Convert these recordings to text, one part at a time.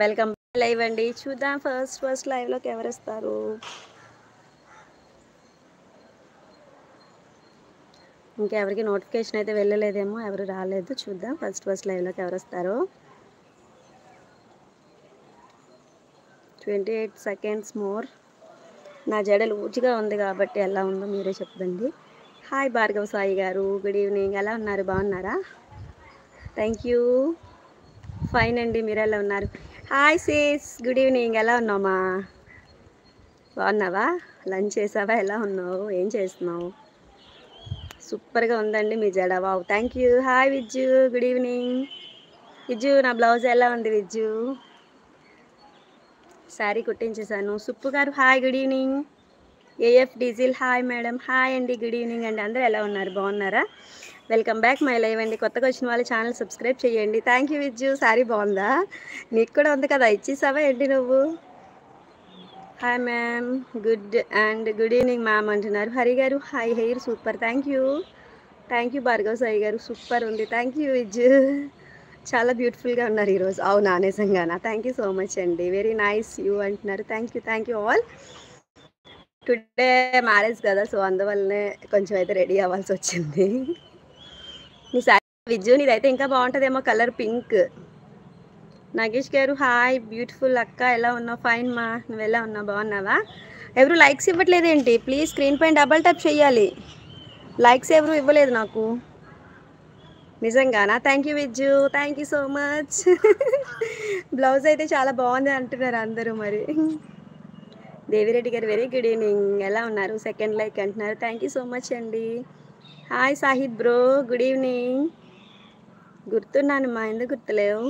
Welcome live అండి. చూద్దాం first లైవ్లోకి ఎవరు వస్తారు. ఇంకెవరికి నోటిఫికేషన్ అయితే వెళ్ళలేదేమో, ఎవరు రాలేదు. చూద్దాం ఫస్ట్ లైవ్లోకి ఎవరు వస్తారో. 28 seconds మోర్. నా జడ లూజ్గా ఉంది కాబట్టి ఎలా ఉందో మీరే చెప్పండి. హాయ్ భార్గవ్ సాయి గారు, గుడ్ ఈవినింగ్. ఎలా ఉన్నారు, బాగున్నారా? Thank you. ఫైన్ అండి, మీరు ఎలా ఉన్నారు? హాయ్ సీస్, గుడ్ ఈవినింగ్. ఎలా ఉన్నామా? బాగున్నావా? లంచ్ చేసావా? ఎలా ఉన్నావు? ఏం చేస్తున్నావు? సూపర్గా ఉందండి మీ జడ. Wow, thank you. Hi Vijju, good evening. Vijju, నా బ్లౌజ్ ఎలా ఉంది విజ్జు? శారీ కుట్టించేసాను. సుప్పు గారు hi, good evening. AF diesel hi madam. Hi అండి, గుడ్ ఈవినింగ్ అండి. అందరూ ఎలా ఉన్నారు, బాగున్నారా? వెల్కమ్ బ్యాక్ మై లైవ్ అండి. కొత్తగా వచ్చిన వాళ్ళు ఛానల్ సబ్స్క్రైబ్ చేయండి. Thank you Vijju. శారీ బాగుందా? నీకు కూడా ఉంది కదా, ఇచ్చేసావా ఏంటి నువ్వు? Hi ma'am, good evening ma'am అంటున్నారు. Hari garu hi, hair super. Thank you Bhargav Sai garu, super ఉంది. థ్యాంక్ యూ విజ్జు, చాలా బ్యూటిఫుల్గా ఉన్నారు ఈరోజు. అవునా, నిజంగానా? థ్యాంక్ యూ సో మచ్ అండి, వెరీ నైస్ యూ అంటున్నారు. Thank you all. Today marriage కదా, సో అందువల్లనే కొంచెం అయితే రెడీ అవ్వాల్సి వచ్చింది. నీ శారీ విజ్జు, నీదైతే ఇంకా బాగుంటుందేమో, కలర్ పింక్. నాగేష్ గారు హాయ్, బ్యూటిఫుల్ అక్క, ఎలా ఉన్నావు? ఫైన్ మా, నువ్వు ఎలా ఉన్నావు, బాగున్నావా? ఎవరు లైక్స్ ఇవ్వట్లేదేంటి? ప్లీజ్ స్క్రీన్ పైన డబల్ ట్యాప్ చేయాలి. లైక్స్ ఎవరు ఇవ్వలేదు నాకు. నిజంగానా? Thank you Vijju, thank you so much. Blouse అయితే చాలా బాగుంది అంటున్నారు అందరూ. మరి దేవిరెడ్డి గారు వెరీ గుడ్ ఈవినింగ్, ఎలా ఉన్నారు? సెకండ్ లైక్ అంటున్నారు. థ్యాంక్ యూ సో మచ్ అండి. Hi Sahid bro, good evening. గుర్తున్నాను మా, ఎందుకు గుర్తులేవు?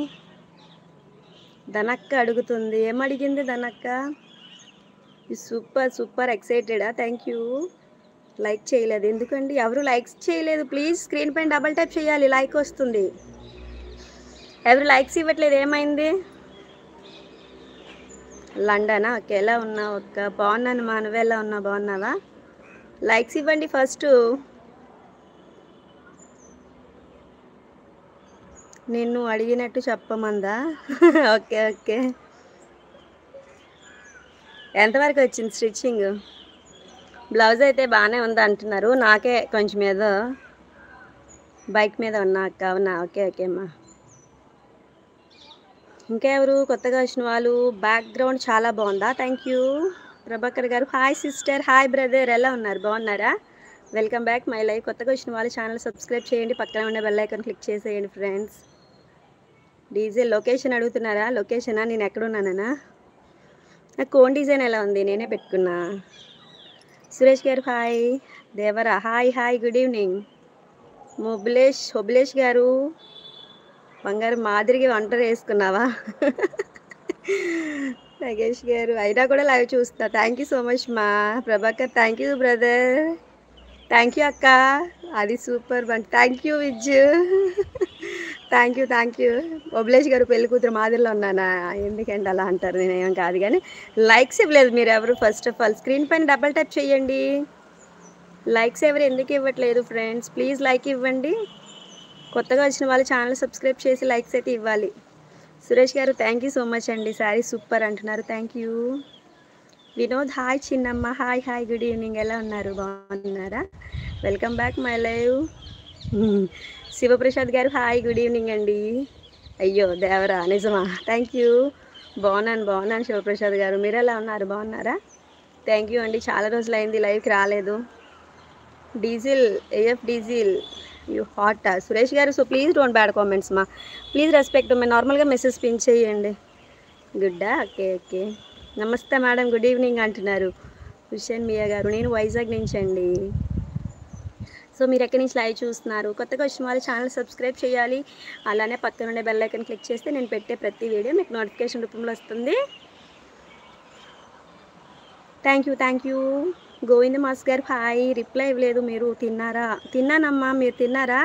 ధనక్క అడుగుతుంది. ఏమడిగింది ధనక్క? సూపర్ ఎక్సైటెడా? Thank you. లైక్ చేయలేదు ఎందుకండి? ఎవరు లైక్స్ చేయలేదు? ప్లీజ్ స్క్రీన్ పైన డబల్ ట్యాప్ చేయాలి, లైక్ వస్తుంది. ఎవరు లైక్స్ ఇవ్వట్లేదు, ఏమైంది? లండనా? ఓకే, ఎలా ఉన్నావు అక్క? బాగున్నాను మా, నువ్వు ఎలా ఉన్నావు, బాగున్నావా? లైక్స్ ఇవ్వండి ఫస్ట్. నిన్ను అడిగినట్టు చెప్పమందా? ఓకే. ఎంతవరకు వచ్చింది స్టిచ్చింగ్? బ్లౌజ్ అయితే బాగానే ఉంది అంటున్నారు. నాకే కొంచెం ఏదో బైక్ మీద ఉన్నా అక్క. అవునా, ఓకే అమ్మా. ఇంకెవరు కొత్తగా వచ్చిన వాళ్ళు? బ్యాక్గ్రౌండ్ చాలా బాగుందా? Thank you. ప్రభాకర్ గారు హాయ్ సిస్టర్, హాయ్ బ్రదర్, ఎలా ఉన్నారు, బాగున్నారా? Welcome back my live. కొత్తగా వచ్చిన వాళ్ళు ఛానల్ సబ్స్క్రైబ్ చేయండి, పక్కన ఉండే బెల్ ఐకాన్ క్లిక్ చేసేయండి ఫ్రెండ్స్. డీజే లొకేషన్ అడుగుతున్నారా? లొకేషనా? నేను ఎక్కడున్నానా? నా కోన్ డిజైన్ ఎలా ఉంది? నేనే పెట్టుకున్నా. Suresh garu hi. Devara hi, good evening. Hobilesh garu, బంగారు మాదిరిగా వంట వేసుకున్నావా? నగేష్ గారు అయినా కూడా లైవ్ చూస్తున్నా. థ్యాంక్ యూ సో మచ్ మా. Prabhakar thank you brother, thank you అక్క, అది సూపర్ బంట్. Thank you Vijju, thank you. Hobilesh garu పెళ్లి కూతురు మాదిరిలో ఉన్నానా? ఎందుకంటే అలా అంటారు, నేనేం కాదు. కానీ లైక్స్ ఇవ్వలేదు మీరు ఎవరు? ఫస్ట్ ఆఫ్ ఆల్ స్క్రీన్ పైన డబల్ ట్యాప్ చేయండి. లైక్స్ ఎవరు ఎందుకు ఇవ్వట్లేదు ఫ్రెండ్స్? ప్లీజ్ లైక్ ఇవ్వండి. కొత్తగా వచ్చిన వాళ్ళు ఛానల్ సబ్స్క్రైబ్ చేసి లైక్స్ అయితే ఇవ్వాలి. సురేష్ గారు థ్యాంక్ యూ సో మచ్ అండి, శారీ సూపర్ అంటున్నారు. Thank you. వినోద్ హాయ్ చిన్నమ్మ, హాయ్, గుడ్ ఈవినింగ్, ఎలా ఉన్నారు, బాగున్నారా? Welcome back my live. Shivaprasad garu hi, good evening అండి. అయ్యో దేవరా, నిజమా? Thank you. బాగున్నాను శివప్రసాద్ గారు, మీరు ఎలా ఉన్నారు, బాగున్నారా? థ్యాంక్ యూ అండి, చాలా రోజులు అయింది లైవ్కి రాలేదు. AF diesel you hot Suresh garu. So please don't bad comments మా, ప్లీజ్ రెస్పెక్ట్ మీ. నార్మల్గా మెసేజ్ పిన్ చేయండి. గుడ్డా? ఓకే. నమస్తే మేడం, గుడ్ ఈవినింగ్ అంటున్నారు. హుషేన్ మియా గారు, నేను వైజాగ్ నుంచి అండి. సో మీరు ఎక్కడి నుంచి లైవ్ చూస్తున్నారు? కొత్తగా వచ్చిన వాళ్ళు ఛానల్ సబ్స్క్రైబ్ చేయాలి, అలానే పక్కన ఉండే బెల్ ఐకాన్ క్లిక్ చేస్తే నేను పెట్టే ప్రతి వీడియో మీకు నోటిఫికేషన్ రూపంలో వస్తుంది. Thank you. Govinda mass garu hi, reply ఇవ్వలేదు మీరు. తిన్నానమ్మా, మీరు తిన్నారా?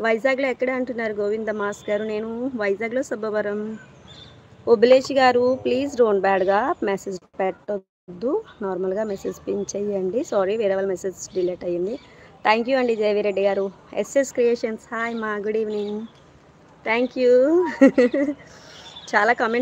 వైజాగ్లో ఎక్కడ అంటున్నారు గోవింద మాస్ గారు? నేను వైజాగ్లో సబ్బవరం. ఒబిలేష్ గారు ప్లీజ్ డోంట్ బ్యాడ్గా మెసేజ్ పెట్టొద్దు, నార్మల్గా మెసేజ్ పిన్ చేయండి. సారీ, వేరే వాళ్ళ మెసేజ్ డిలీట్ అయ్యింది. థ్యాంక్ యూ అండి జయవిరెడ్డి గారు. ఎస్ఎస్ క్రియేషన్స్ హాయ్ మా, గుడ్ ఈవినింగ్. Thank you. చాలా కమెంట్